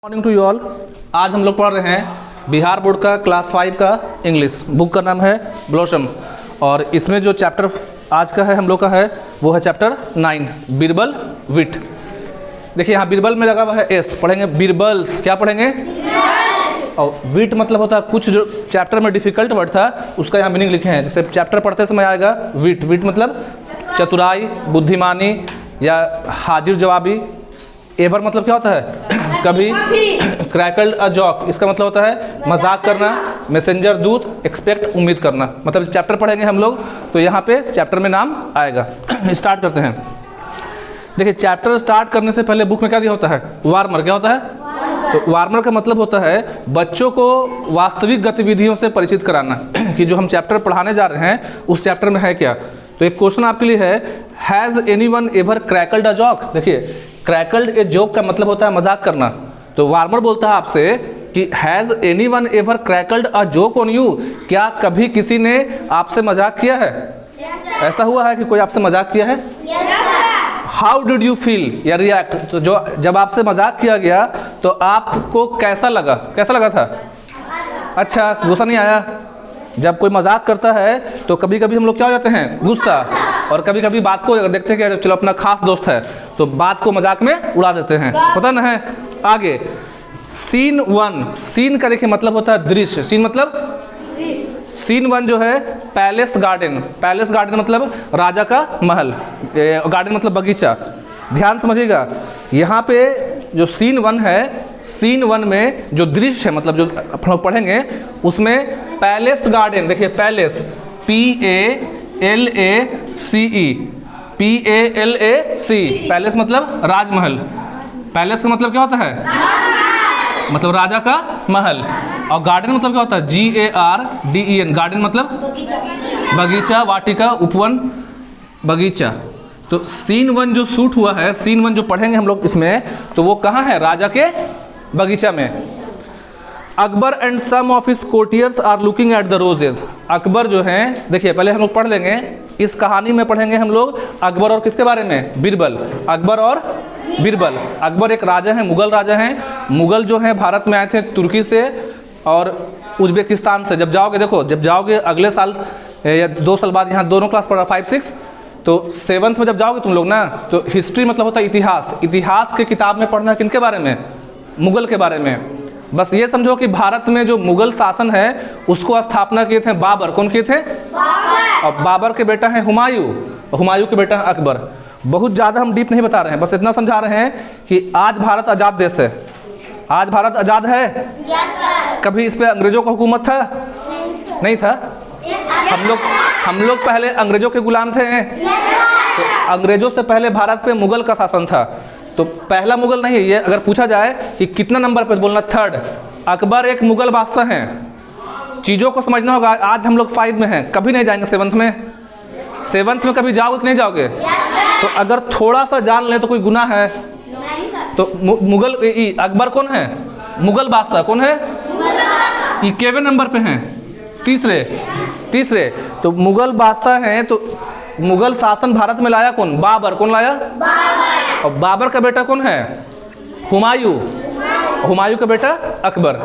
Morning to you all. आज हम लोग पढ़ रहे हैं बिहार बोर्ड का क्लास 5 का इंग्लिश। बुक का नाम है ब्लॉसम और इसमें जो चैप्टर आज का है हम लोग का है वो है चैप्टर 9 बीरबल विट। देखिए यहाँ बीरबल में लगा हुआ है एस, पढ़ेंगे बीरबल्स। क्या पढ़ेंगे? और विट मतलब होता है कुछ जो चैप्टर में डिफिकल्ट वर्ड था उसका यहाँ मीनिंग लिखे हैं। जैसे चैप्टर पढ़ते समय आएगा विट, विट मतलब चतुराई, बुद्धिमानी या हाजिर जवाबी। एवर मतलब क्या होता है? कभी। क्रैकल्ड अ जॉक इसका मतलब होता है मजाक करना। मैसेंजर दूत, एक्सपेक्ट उम्मीद करना। मतलब चैप्टर पढ़ेंगे हम लोग तो यहाँ पे चैप्टर में नाम आएगा। स्टार्ट करते हैं। देखिए चैप्टर स्टार्ट करने से पहले बुक में क्या दिया होता है? वार्मर। क्या होता है? तो वार्मर का मतलब होता है बच्चों को वास्तविक गतिविधियों से परिचित कराना कि जो हम चैप्टर पढ़ाने जा रहे हैं उस चैप्टर में है क्या। तो एक क्वेश्चन आपके लिए है, has anyone ever क्रैकल्ड a joke? देखिए क्रैकल्ड ए जोक का मतलब होता है मजाक करना। तो वार्मर बोलता है आपसे कि has anyone ever क्रैकल्ड a joke on you? क्या कभी किसी ने आपसे मजाक किया है? ऐसा हुआ है कि कोई आपसे मजाक किया है? हाउ डिड यू फील या रिएक्ट? तो जो जब आपसे मजाक किया गया तो आपको कैसा लगा? कैसा लगा था? अच्छा, गुस्सा नहीं आया? जब कोई मजाक करता है तो कभी कभी हम लोग क्या हो जाते हैं? गुस्सा। और कभी कभी बात को अगर देखते हैं कि चलो अपना खास दोस्त है तो बात को मजाक में उड़ा देते हैं, पता ना है। आगे सीन वन, सीन का देखिए मतलब होता है दृश्य। सीन मतलब सीन वन जो है पैलेस गार्डन। पैलेस गार्डन मतलब राजा का महल, गार्डन मतलब बगीचा। ध्यान समझिएगा, यहाँ पे जो सीन वन है, सीन वन में जो दृश्य है मतलब जो हम लोग पढ़ेंगे उसमें पैलेस गार्डन। देखिए पैलेस PALACE, PALAC, पैलेस मतलब राजमहल। पैलेस का मतलब क्या होता है? मतलब राजा का महल। और गार्डन मतलब क्या होता है? GARDEN, गार्डन मतलब बगीचा, वाटिका, उपवन, बगीचा। तो सीन वन जो शूट हुआ है, सीन वन जो पढ़ेंगे हम लोग इसमें, तो वो कहाँ है? राजा के बगीचा में। Akbar and some of his courtiers are looking at the roses. Akbar जो हैं, देखिए पहले हम लोग पढ़ लेंगे, इस कहानी में पढ़ेंगे हम लोग अकबर और किसके बारे में? बीरबल। अकबर और बीरबल। अकबर एक राजा हैं, मुगल राजा हैं। मुगल जो हैं भारत में आए थे तुर्की से और उज्बेकिस्तान से। जब जाओगे, देखो जब जाओगे अगले साल या 2 साल बाद, यहाँ दोनों क्लास पढ़ा 5, 6, तो 7th में जब जाओगे तुम लोग ना, तो हिस्ट्री मतलब होता है इतिहास। इतिहास के किताब में पढ़ना है किनके बारे में? मुगल के बारे में। बस ये समझो कि भारत में जो मुगल शासन है उसको स्थापना किए थे बाबर। कौन किए थे? बाबर। और बाबर के बेटा है हुमायूं, हुमायूं के बेटा है अकबर। बहुत ज़्यादा हम डीप नहीं बता रहे हैं, बस इतना समझा रहे हैं कि आज भारत आज़ाद देश है। आज भारत आज़ाद है। कभी इस पर अंग्रेजों का हुकूमत था? नहीं था। हम लोग पहले अंग्रेजों के गुलाम थे। तो अंग्रेजों से पहले भारत पे मुगल का शासन था। तो पहला मुगल नहीं है ये। अगर पूछा जाए कि कितना नंबर पे, बोलना 3rd। अकबर एक मुगल बादशाह हैं। चीज़ों को समझना होगा। आज हम लोग 5 में हैं, कभी नहीं जाएंगे 7th में। 7th में कभी जाओगे कि नहीं जाओगे? तो अगर थोड़ा सा जान ले तो कोई गुनाह है? तो मुगल अकबर कौन है? मुगल बादशाह। कौन है? ये केवे नंबर पे हैं? तीसरे। तो मुगल बादशाह हैं। तो मुगल शासन भारत में लाया कौन? बाबर। कौन लाया? बाबर। और बाबर का बेटा कौन है? हुमायूं। हुमायूं का बेटा अकबर।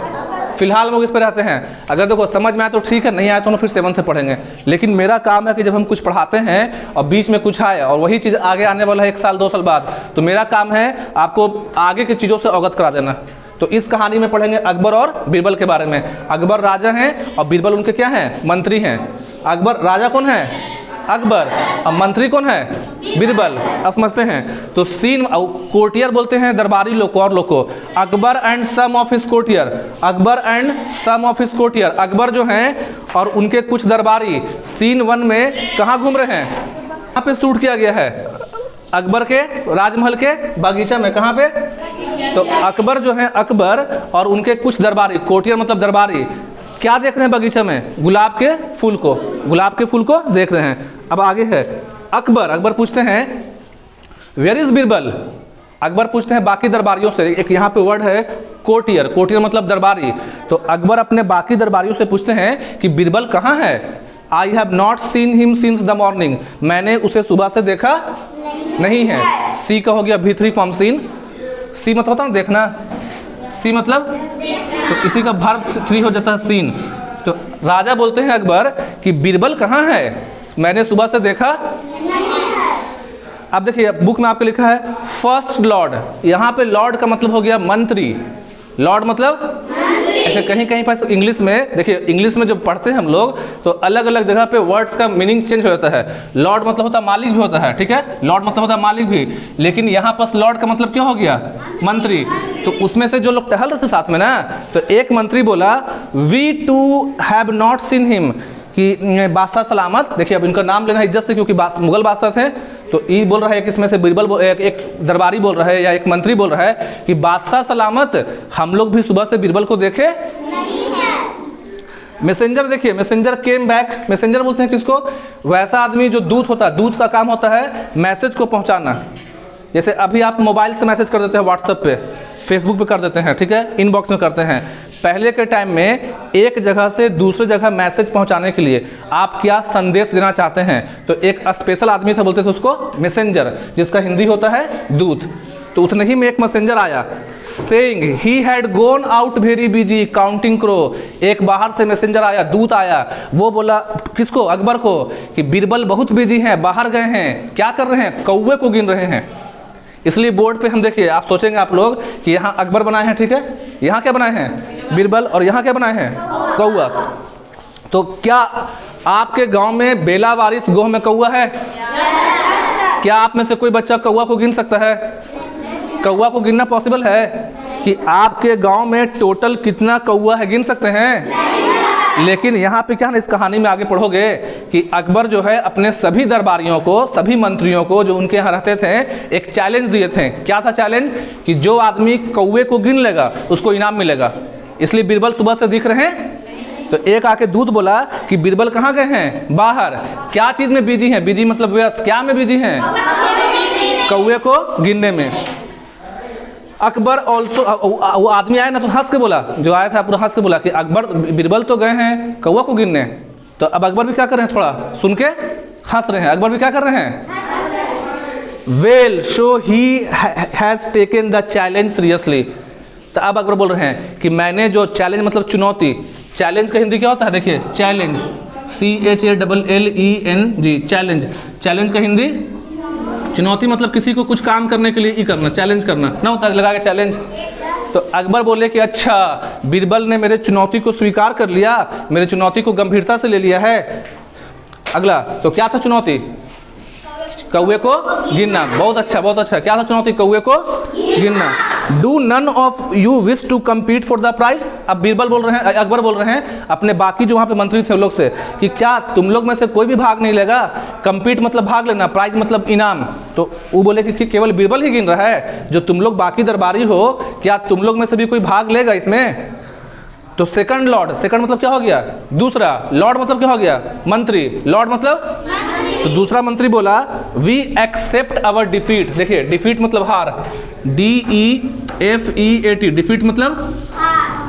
फिलहाल लोग इस पर रहते हैं। अगर देखो समझ में आए तो ठीक है, नहीं आए तो ना फिर 7th से पढ़ेंगे। लेकिन मेरा काम है कि जब हम कुछ पढ़ाते हैं और बीच में कुछ आए और वही चीज़ आगे आने वाला है 1 साल 2 साल बाद, तो मेरा काम है आपको आगे की चीज़ों से अवगत करा देना। तो इस कहानी में पढ़ेंगे अकबर और बीरबल के बारे में। अकबर राजा हैं और बीरबल उनके क्या हैं? मंत्री हैं। अकबर राजा कौन है? अकबर। और मंत्री कौन है? बीरबल। अब समझते हैं। तो सीन, कोर्टियर बोलते हैं दरबारी लोग को और लोग को। Akbar and some of his courtier. Akbar and some of his courtier. Akbar जो हैं और उनके कुछ दरबारी सीन 1 में कहाँ घूम रहे हैं? कहाँ पे शूट किया गया है? अकबर के राजमहल के बगीचा में। कहाँ पे? तो अकबर जो है, अकबर और उनके कुछ दरबारी, कोर्टियर मतलब दरबारी, क्या देख रहे हैं बगीचा में? गुलाब के फूल को। गुलाब के फूल को देख रहे हैं। अब आगे है अकबर पूछते हैं वेयर इज बीरबल? अकबर पूछते हैं बाकी दरबारियों से। एक यहाँ पे वर्ड है कोर्टियर। कोर्टियर मतलब दरबारी। तो अकबर अपने बाकी दरबारियों से पूछते हैं कि बीरबल कहाँ है? I have not seen him since the morning. मैंने उसे सुबह से देखा नहीं है। सी का हो गया V3 फॉर्म सीन। सी मतलब होता ना देखना। सी मतलब, तो इसी का वर्ब 3 हो जाता है सीन। तो राजा बोलते हैं अकबर कि बीरबल कहाँ है, मैंने सुबह से देखा। अब देखिए बुक में आपको लिखा है फर्स्ट लॉर्ड, यहाँ पे लॉर्ड का मतलब हो गया मंत्री। लॉर्ड मतलब ऐसे कहीं कहीं पर इंग्लिश में, देखिए इंग्लिश में जब पढ़ते हैं हम लोग तो अलग अलग जगह पे वर्ड्स का मीनिंग चेंज हो जाता है। लॉर्ड मतलब होता है मालिक भी होता है, ठीक है, लॉर्ड मतलब होता है मालिक भी, लेकिन यहाँ पर लॉर्ड का मतलब क्या हो गया, मंत्री। तो उसमें से जो लोग टहल रहे थे साथ में ना, तो एक मंत्री बोला we too have not seen him, कि बादशाह सलामत। देखिए अब इनका नाम लेना है इज्जत से, क्योंकि मुगल बादशाह थे। तो ये बोल रहा है कि इसमें से बीरबल एक दरबारी बोल रहा है या एक मंत्री बोल रहा है कि बादशाह सलामत, हम लोग भी सुबह से बीरबल को देखे नहीं है। मैसेंजर देखिए, मैसेंजर केम बैक। मैसेंजर बोलते हैं किसको, वैसा आदमी जो दूत होता है, दूत का काम होता है मैसेज को पहुंचाना। जैसे अभी आप मोबाइल से मैसेज कर देते हैं, व्हाट्सएप पे, फेसबुक पे कर देते हैं, ठीक है, इनबॉक्स में करते हैं। पहले के टाइम में एक जगह से दूसरी जगह मैसेज पहुंचाने के लिए आप क्या संदेश देना चाहते हैं, तो एक स्पेशल आदमी था, बोलते थे उसको मैसेंजर, जिसका हिंदी होता है दूत। तो उतने ही में एक मैसेंजर आया, saying he had gone out very busy counting crow. एक बाहर से मैसेंजर आया, दूत आया, वो बोला किसको, अकबर को, कि बीरबल बहुत बिजी हैं, बाहर गए हैं, क्या कर रहे हैं, कौवे को गिन रहे हैं। इसलिए बोर्ड पे हम देखिए, आप सोचेंगे आप लोग कि यहाँ अकबर बनाए हैं, ठीक है, यहाँ क्या बनाए हैं, बीरबल, और यहाँ क्या बनाए हैं, कौआ। तो क्या आपके गांव में बेला वारिस गोह में कौआ है? क्या आप में से कोई बच्चा कौआ को गिन सकता है? कौआ को गिनना पॉसिबल है? कि आपके गांव में टोटल कितना कौआ है गिन सकते हैं? लेकिन यहाँ पे क्या ना, इस कहानी में आगे पढ़ोगे कि अकबर जो है अपने सभी दरबारियों को, सभी मंत्रियों को जो उनके यहाँ रहते थे, एक चैलेंज दिए थे। क्या था चैलेंज? कि जो आदमी कौवे को गिन लेगा उसको इनाम मिलेगा। इसलिए बीरबल सुबह से दिख रहे हैं। तो एक आके दूत बोला कि बीरबल कहाँ गए हैं, बाहर। क्या चीज़ में बिजी हैं? बिजी मतलब व्यस्त। क्या में बिजी हैं? कौवे को गिनने में। अकबर ऑल्सो, वो आदमी आया ना तो हंस के बोला, जो आया था पूरा हंस के बोला कि अकबर, बीरबल तो गए हैं कौवा को गिनने। तो अब अकबर भी क्या कर रहे हैं, थोड़ा सुन के हंस रहे हैं। अकबर भी क्या कर रहे हैं, well show he has taken the challenge seriously. तो अब अकबर बोल रहे हैं कि मैंने जो चैलेंज मतलब चुनौती, चैलेंज का हिंदी क्या होता है, देखिए चैलेंज, CHALLENG, चैलेंज। चैलेंज का हिंदी चुनौती, मतलब किसी को कुछ काम करने के लिए ही करना, चैलेंज करना ना होता है, लगा के चैलेंज। तो अकबर बोले कि अच्छा, बीरबल ने मेरे चुनौती को स्वीकार कर लिया, मेरे चुनौती को गंभीरता से ले लिया है। अगला तो क्या था चुनौती, कौवे को गिनना। बहुत अच्छा, बहुत अच्छा। क्या था चुनौती, कौवे को गिनना। Do none of you wish to compete for the prize. अब बीरबल बोल रहे हैं, अकबर बोल रहे हैं अपने बाकी जो वहाँ पे मंत्री थे उन लोग से कि क्या तुम लोग में से कोई भी भाग नहीं लेगा? कम्पीट मतलब भाग लेना, प्राइज मतलब इनाम। तो वो बोले कि केवल बीरबल ही गिन रहा है, जो तुम लोग बाकी दरबारी हो, क्या तुम लोग में से भी कोई भाग लेगा इसमें? तो सेकंड लॉर्ड, सेकंड मतलब क्या हो गया, दूसरा। लॉर्ड मतलब क्या हो गया, मंत्री। लॉर्ड मतलब, तो दूसरा मंत्री बोला वी एक्सेप्ट आवर डिफीट। देखिए डिफीट मतलब हार, DEFEAT, डिफीट मतलब।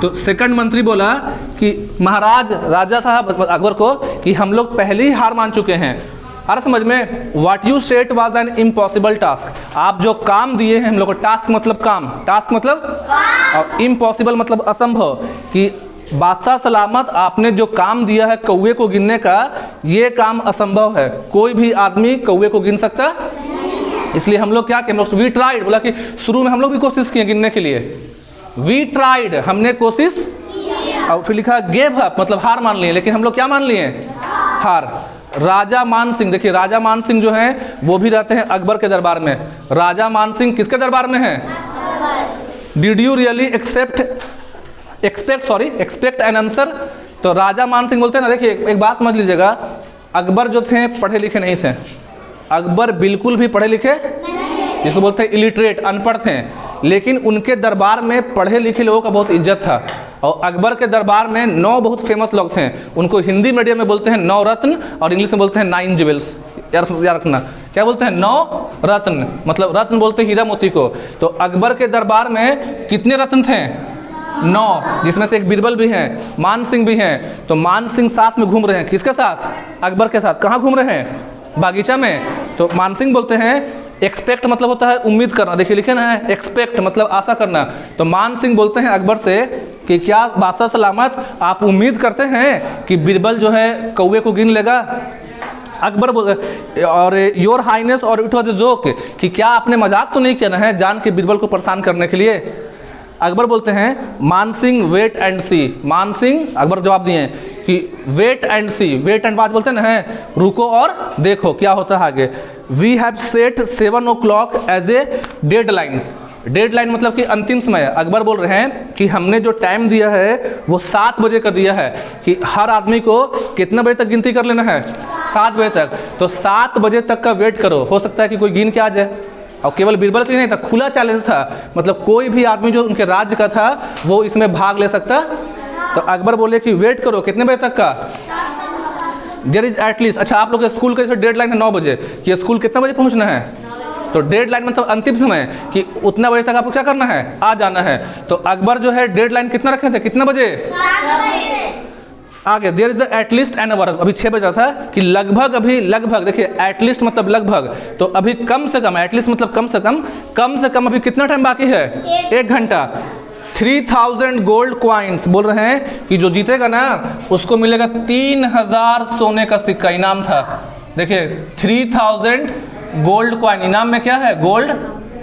तो सेकंड मंत्री बोला कि महाराज, राजा साहब अकबर को, कि हम लोग पहले ही हार मान चुके हैं। अरे समझ में, what you set was an impossible task. आप जो काम दिए हैं हम लोग को, टास्क मतलब काम, टास्क मतलब, और इम्पॉसिबल मतलब असंभव, कि बादशाह सलामत आपने जो काम दिया है कौवे को गिनने का, ये काम असंभव है, कोई भी आदमी कौवे को गिन सकता। इसलिए हम लोग क्या किए, हम लोग वी ट्राइड। बोला कि शुरू में हम लोग भी कोशिश किए गिनने के लिए, वी ट्राइड, हमने कोशिश, और फिर लिखा गेव अप मतलब हार मान लिए। लेकिन हम लोग क्या मान लिए, हार। राजा मान सिंह, देखिए राजा मान सिंह जो हैं वो भी रहते हैं अकबर के दरबार में। राजा मान सिंह किसके दरबार में हैं? Did you really expect an answer. तो राजा मान सिंह बोलते हैं ना, देखिए एक बात समझ लीजिएगा, अकबर जो थे पढ़े लिखे नहीं थे। अकबर बिल्कुल भी पढ़े लिखे, जिसको बोलते हैं इलिटरेट, अनपढ़ थे। लेकिन उनके दरबार में पढ़े लिखे लोगों का बहुत इज्जत था। और अकबर के दरबार में 9 बहुत फेमस लोग थे। उनको हिंदी मीडियम में बोलते हैं 9 रत्न, और इंग्लिश में बोलते हैं 9 ज्वेल्स। याद रखना, क्या बोलते हैं, 9 रत्न, मतलब रत्न बोलते हैं हीरा मोती को। तो अकबर के दरबार में कितने रत्न थे, 9, जिसमें से एक बीरबल भी हैं, मान सिंह भी हैं। तो मान सिंह साथ में घूम रहे हैं, किसके साथ, अकबर के साथ। कहाँ घूम रहे हैं, बागीचा में। तो मान सिंह बोलते हैं एक्सपेक्ट मतलब होता है उम्मीद करना, देखिए लिखे ना है एक्सपेक्ट मतलब आशा करना। तो मान सिंह बोलते हैं अकबर से कि क्या बादशाह सलामत आप उम्मीद करते हैं कि बीरबल जो है कौवे को गिन लेगा। अकबर बोल और योर हाइनेस और इट वॉज ए जोक कि क्या आपने मजाक तो नहीं किया ना है जान के बीरबल को परेशान करने के लिए। अकबर बोलते हैं मान सिंह वेट एंड सी, मान सिंह अकबर जवाब दिए कि wait and see, wait and watch बोलते हैं ना है रुको और देखो क्या होता है आगे। We have set 7 o'clock as a deadline, deadline मतलब कि अंतिम समय। अकबर बोल रहे हैं कि हमने जो टाइम दिया है वो 7 बजे का दिया है कि हर आदमी को कितना बजे तक गिनती कर लेना है, 7 बजे तक। तो 7 बजे तक का वेट करो, हो सकता है कि कोई गिन के आ जाए। और केवल बीरबल के लिए नहीं था, खुला चैलेंज था, मतलब कोई भी आदमी जो उनके राज्य का था वो इसमें भाग ले सकता। तो अकबर बोले कि वेट करो कितने बजे तक का, देयर इज एटलीस्ट। अच्छा आप लोग के स्कूल का जैसे डेडलाइन है 9 बजे कि स्कूल कितना बजे पहुंचना है, तो डेडलाइन मतलब अंतिम समय कि उतना बजे तक आपको क्या करना है, आ जाना है। तो अकबर जो है डेडलाइन कितना रखे थे, कितना बजे, आगे there is at least an hour, अभी 6 बजा था कि लगभग, अभी लगभग, देखिए एटलीस्ट मतलब लगभग, तो अभी कम से कम, एटलीस्ट मतलब कम से कम अभी कितना टाइम बाकी है, 1 घंटा। 3000 गोल्ड क्वाइंस बोल रहे हैं कि जो जीतेगा ना उसको मिलेगा 3000 सोने का सिक्का इनाम था। देखिए 3000 गोल्ड क्वाइन, इनाम में क्या है, गोल्ड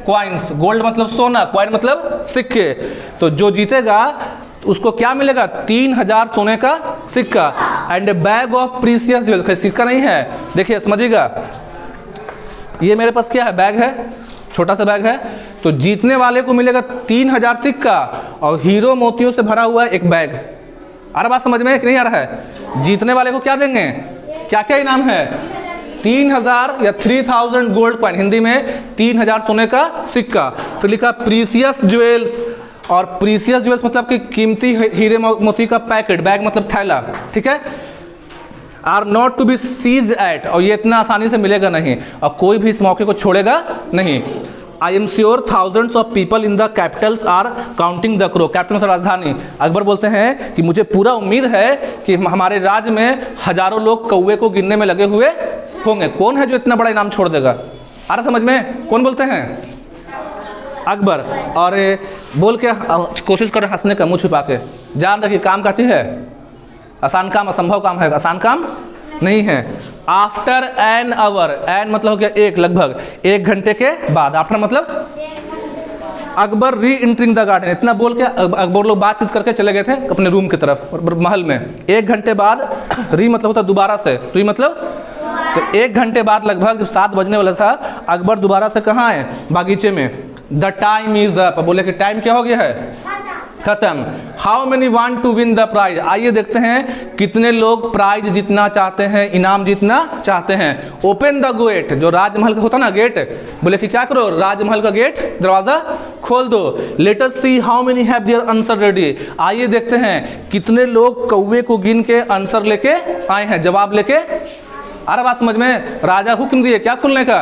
क्वाइंस, गोल्ड मतलब सोना, क्वाइन मतलब सिक्के। तो जो जीतेगा उसको क्या मिलेगा, 3000 सोने का सिक्का and A bag of precious jewel. सिक्का नहीं है, देखिए समझिएगा, ये मेरे पास क्या है, बैग है, छोटा सा बैग है। तो जीतने वाले को मिलेगा 3000 सिक्का और हीरो मोतियों से भरा हुआ एक बैग। आ रहा बात समझ में कि नहीं आ रहा है। जीतने वाले को क्या देंगे, क्या क्या इनाम है, 3000 या 3000 गोल्ड कॉइन, हिंदी में 3000 सोने का सिक्का। फिर लिखा प्रीसियस ज्वेल्स, और प्रीसियस ज्वेल्स मतलब कि कीमती हीरे मोती का पैकेट, बैग मतलब थैला, ठीक है। Are not to be seize at, और ये इतना आसानी से मिलेगा नहीं और कोई भी इस मौके को छोड़ेगा नहीं। I am sure thousands of people in the capitals are counting the crow, capital मतलब राजधानी। अकबर बोलते हैं कि मुझे पूरा उम्मीद है कि हमारे राज्य में हजारों लोग कौवे को गिनने में लगे हुए होंगे। कौन है जो इतना बड़ा इनाम छोड़ देगा, आ रहा समझ में, कौन बोलते हैं, अकबर। और बोल के कोशिश कर हंसने का, मुंह छुपा के, जान रखिए काम का चीज है, आसान काम असंभव काम है, आसान काम नहीं है। आफ्टर एन आवर, एन मतलब हो गया एक, लगभग 1 घंटे के बाद, आफ्टर मतलब अकबर री एंटरिंग द गार्डन, इतना बोल के अकबर लोग बातचीत करके चले गए थे अपने रूम की तरफ महल में। 1 घंटे बाद, री मतलब होता दोबारा से, री मतलब, तो 1 घंटे बाद लगभग जब 7 बजने वाला था अकबर दोबारा से कहाँ है, बागीचे में। द टाइम इज अप, बोले कि टाइम क्या हो गया है, खत्म। How many want to win the prize, आइए देखते हैं कितने लोग प्राइज जीतना चाहते हैं, इनाम जीतना चाहते हैं। ओपन द गेट, जो राजमहल का होता ना गेट, बोले कि क्या करो, राजमहल का गेट दरवाजा खोल दो। Let us see how many have their answer ready, आइए देखते हैं कितने लोग कौवे को गिन के आंसर लेके आए हैं, जवाब लेके। अरे बात समझ में, राजा हुक्म दिए क्या खोलने का,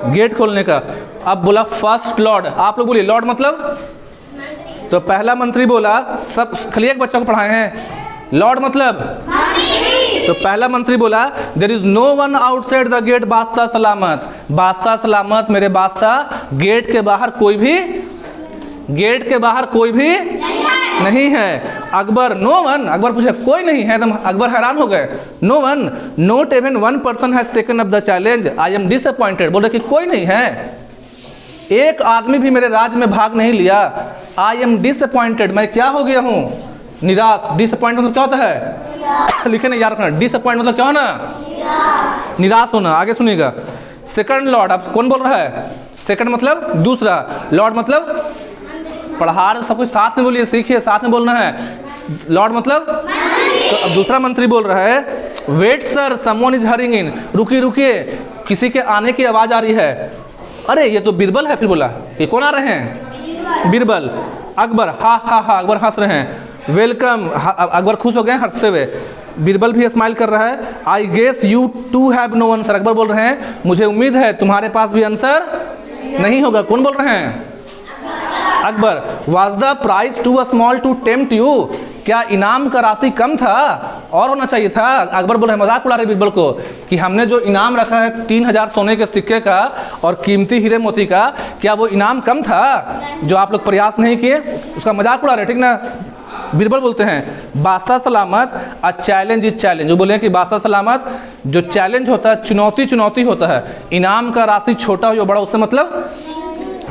गेट खोलने का। अब बोला फर्स्ट लॉर्ड, आप लोग बोलिए लॉर्ड मतलब, तो पहला मंत्री बोला, सब खाली एक बच्चा को पढ़ाए हैं, लॉर्ड मतलब, तो पहला मंत्री बोला there is no one outside the gate बादशाह सलामत, बादशाह सलामत मेरे बादशाह, गेट के बाहर कोई भी, गेट के बाहर कोई भी नहीं है। अकबर नो वन, अकबर पूछे कोई नहीं है, एकदम अकबर हैरान हो गए। No one, not even one person has taken up the challenge, I am disappointed, बोल रहे कि कोई नहीं है, एक आदमी भी मेरे राज में भाग नहीं लिया। आई एम डिसअपॉइंटेड, मैं क्या हो गया हूँ, निराश। डिसअपॉइंट मतलब क्या होता है, लिखे नहीं याद रखना, डिसअपॉइंट मतलब क्या होना, निराश होना। आगे सुनिएगा, सेकंड लॉर्ड, अब कौन बोल रहा है, सेकंड मतलब दूसरा, लॉर्ड मतलब पढ़ा रहे, सब कुछ साथ में बोलिए, सीखिए, साथ में बोलना है। लॉर्ड मतलब, तो अब दूसरा मंत्री बोल रहा है wait sir someone is hurrying in, रुकिए रुकिए किसी के आने की आवाज आ रही है। अरे ये तो बीरबल है, फिर बोला ये कौन आ रहे हैं, बीरबल। अकबर हा हा हा, अकबर हंस रहे हैं, वेलकम, अकबर खुश हो गए हंसते हुए। बीरबल भी स्माइल कर रहा है। I guess you too have no answer, Akbar बोल रहे हैं मुझे उम्मीद है तुम्हारे पास भी आंसर नहीं होगा। कौन बोल रहे हैं, Akbar. Was the prize too small to tempt you, क्या इनाम का राशि कम था, और होना चाहिए था। अकबर बोल रहे मजाक उड़ा रहे बीरबल को कि हमने जो इनाम रखा है 3000 सोने के सिक्के का और कीमती हीरे मोती का, क्या वो इनाम कम था जो आप लोग प्रयास नहीं किए? उसका मजाक उड़ा रहे, ठीक ना। बीरबल बोलते हैं बादशाह सलामत, अ चैलेंज इज चैलेंज। वो बोले कि बादशाह सलामत, जो चैलेंज होता है चुनौती होता है, इनाम का राशि छोटा हो या बड़ा उससे मतलब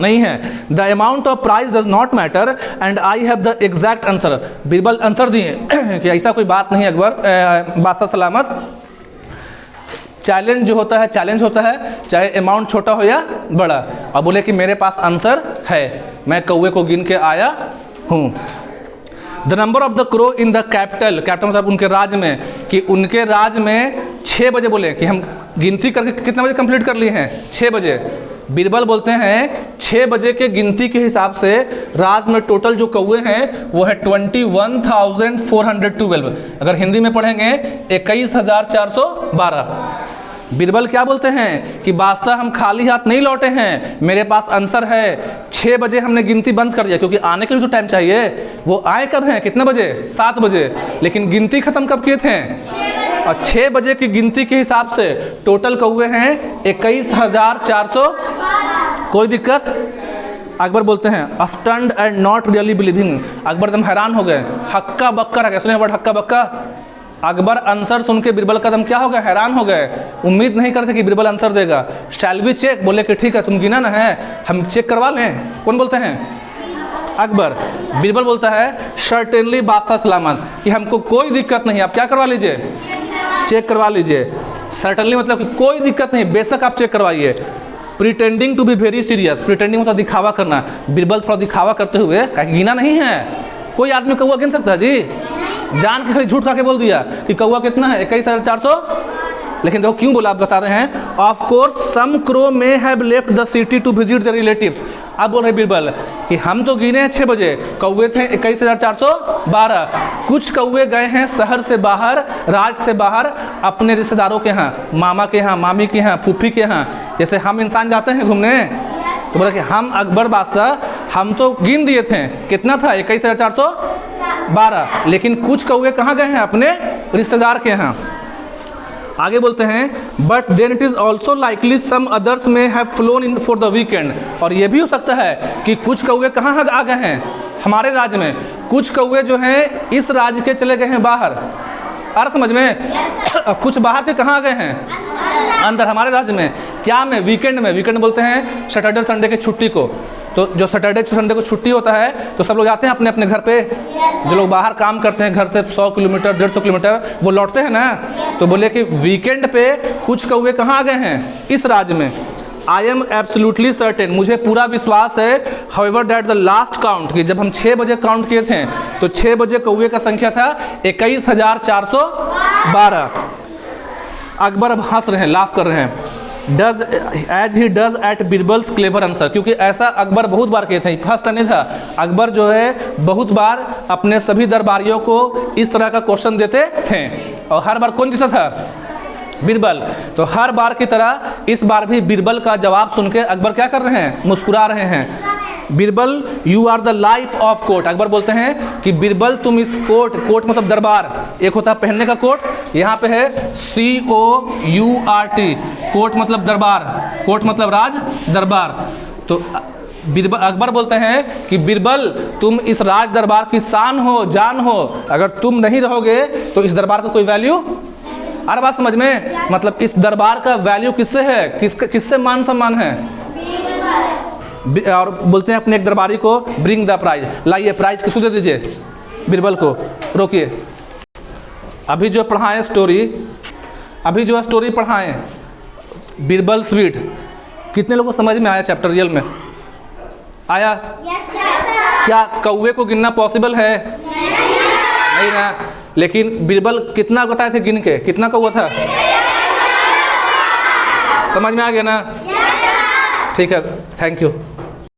नहीं है। The amount of prize does not matter and I have the exact answer. Birbal answer दिए कि ऐसा कोई बात नहीं अकबर बादशाह सलामत, चैलेंज जो होता है चैलेंज होता है, चाहे अमाउंट छोटा हो या बड़ा। और बोले कि मेरे पास आंसर है, मैं कौवे को गिन के आया हूँ। The number of the crow in the capital, capital मतलब उनके राज्य में, कि उनके राज्य में 6 बजे, बोले कि हम गिनती करके कितने बजे कंप्लीट कर लिए हैं? 6 बजे। बीरबल बोलते हैं 6 बजे के गिनती के हिसाब से राज्य में टोटल जो कौवे हैं वो है 21,412। अगर हिंदी में पढ़ेंगे 21,412। बीरबल क्या बोलते हैं कि बादशाह हम खाली हाथ नहीं लौटे हैं, मेरे पास आंसर है। 6 बजे हमने गिनती बंद कर दिया क्योंकि आने के लिए तो टाइम चाहिए। वो आए कब हैं, कितने बजे? 7 बजे, लेकिन गिनती खत्म कब किए थे? और 6 बजे की गिनती के हिसाब से टोटल कौवे हैं 21,400। कोई दिक्कत? अकबर बोलते हैं stunned and not really believing. Akbar एकदम हैरान हो गए, हक्का बक्का रह गए। सुने वर्ड हक्का बक्का? अकबर आंसर सुन के बीरबल का दम क्या हो गया? हैरान हो गए, उम्मीद नहीं करते कि बीरबल आंसर देगा। Shall we check? बोले कि ठीक है, तुम गिना ना है, हम चेक करवा लें। कौन बोलते हैं? अकबर। बीरबल बोलता है सर्टेनली बादशाह सलामत, कि हमको कोई दिक्कत नहीं, आप क्या करवा लीजिए? चेक करवा लीजिए। सर्टेनली मतलब कि कोई दिक्कत नहीं, बेशक आप चेक करवाइए। Pretending to be very serious, pretending मतलब दिखावा करना। बीरबल थोड़ा दिखावा करते हुए, कहीं गिना नहीं है, कोई आदमी कौवा गिन सकता है जी? जान के खाली झूठ खा के बोल दिया कि कौवा कितना है? 21,400। लेकिन देखो क्यों बोला, आप बता रहे हैं। Of course some crow may have left the city to visit the relatives. अब बोल रहे बीरबल कि हम तो गिने हैं 6 बजे, कौवे थे 21,412। कुछ कौवे गए हैं शहर से बाहर, राज्य से बाहर, अपने रिश्तेदारों के यहाँ, मामा के यहाँ, मामी के यहाँ, फूफी के यहाँ। जैसे हम इंसान जाते हैं घूमने, तो बोला कि हम अकबर बादशाह हम तो गिन दिए थे, कितना था? 21,412। लेकिन कुछ कौवे कहाँ गए हैं? अपने रिश्तेदार के यहाँ। आगे बोलते हैं but then it is also likely some others may have flown in for the weekend. और ये भी हो सकता है कि कुछ कौवे कहाँ आ गए हैं? हमारे राज्य में। कुछ कौवे जो हैं इस राज्य के चले गए हैं बाहर। अर्थ समझ में? कुछ बाहर के कहाँ आ गए हैं? अंदर, हमारे राज्य में। क्या में? वीकेंड में। वीकेंड बोलते हैं सैटरडे संडे के छुट्टी को। तो जो सैटरडे संडे को छुट्टी होता है तो सब लोग जाते हैं अपने अपने घर पे। जो लोग बाहर काम करते हैं घर से 100 किलोमीटर 150 किलोमीटर, वो लौटते हैं ना। तो बोले कि वीकेंड पे कुछ कौवे कहाँ आ गए हैं? इस राज्य में। आई एम एब्सोल्युटली सर्टेन, मुझे पूरा विश्वास है। However that the last count, कि जब हम 6 बजे काउंट किए थे तो 6 बजे कौवे का संख्या था 21,412। अकबर अब हंस रहे हैं, लाफ कर रहे हैं। Does as he does at Birbal's clever answer, क्योंकि ऐसा अकबर बहुत बार किए थे, फर्स्ट नहीं था। अकबर जो है बहुत बार अपने सभी दरबारियों को इस तरह का क्वेश्चन देते थे और हर बार कौन जीता था? बीरबल। तो हर बार की तरह इस बार भी बीरबल का जवाब सुन के अकबर क्या कर रहे हैं? मुस्कुरा रहे हैं। Birbal you are the life of court. Akbar बोलते हैं कि बीरबल तुम इस कोर्ट, कोर्ट मतलब दरबार, एक होता है पहनने का कोट, यहाँ पे है COURT, कोर्ट मतलब दरबार, कोर्ट मतलब राज दरबार। तो बीरबल, अकबर बोलते हैं कि बीरबल तुम इस राज दरबार की शान हो, जान हो, अगर तुम नहीं रहोगे तो इस दरबार का कोई वैल्यू। अरे बात समझ में? मतलब इस दरबार का वैल्यू किससे है? किससे मान सम्मान है? और बोलते हैं अपने एक दरबारी को ब्रिंग द प्राइज, लाइए प्राइज किसको दे दीजिए? बीरबल को। रोकिए, अभी जो पढ़ाएं स्टोरी, अभी जो स्टोरी पढ़ाएं बीरबल स्वीट, कितने लोगों को समझ में आया? चैप्टर रियल में आया? क्या कौवे को गिनना पॉसिबल है? नहीं ना। लेकिन बीरबल कितना बताए थे गिन के? कितना कौवा था? समझ में आ गया ना? ठीक है, थैंक यू।